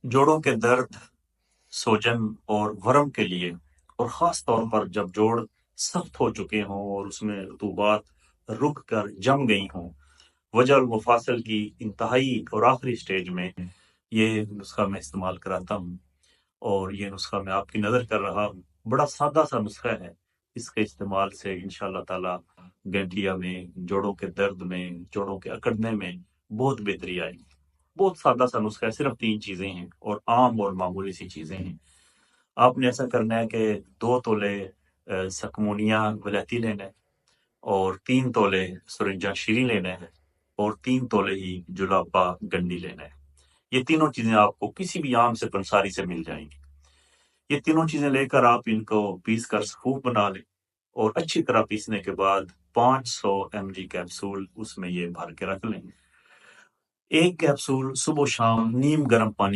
جوڑوں کے درد، سوجن اور ورم کے لیے، اور خاص طور پر جب جوڑ سخت ہو چکے ہوں اور اس میں رطوبات رک کر جم گئی ہوں، وجع المفاصل کی انتہائی اور آخری سٹیج میں یہ نسخہ میں استعمال کراتا ہوں، اور یہ نسخہ میں آپ کی نظر کر رہا ہوں۔ بڑا سادہ سا نسخہ ہے، اس کے استعمال سے انشاءاللہ تعالی گینٹیا میں، جوڑوں کے درد میں، جوڑوں کے اکڑنے میں بہت بہتری آئے گی۔ بہت سادہ سا نسخہ ہے، صرف 3 چیزیں ہیں اور عام اور معمولی سی چیزیں ہیں۔ آپ نے ایسا کرنا ہے کہ 2 تولے سکمونیا ولیتی لینا ہے، اور 3 تولے سرنجا شیری لینا ہے، اور 3 تولے ہی جلابا گنڈی لینا ہے۔ یہ تینوں چیزیں آپ کو کسی بھی عام سے پنساری سے مل جائیں گی۔ یہ تینوں چیزیں لے کر آپ ان کو پیس کر سفوف بنا لیں، اور اچھی طرح پیسنے کے بعد 500 mg کیپسول اس میں یہ بھر کے رکھ لیں۔ ایک کیپسول صبح و شام نیم گرم پانی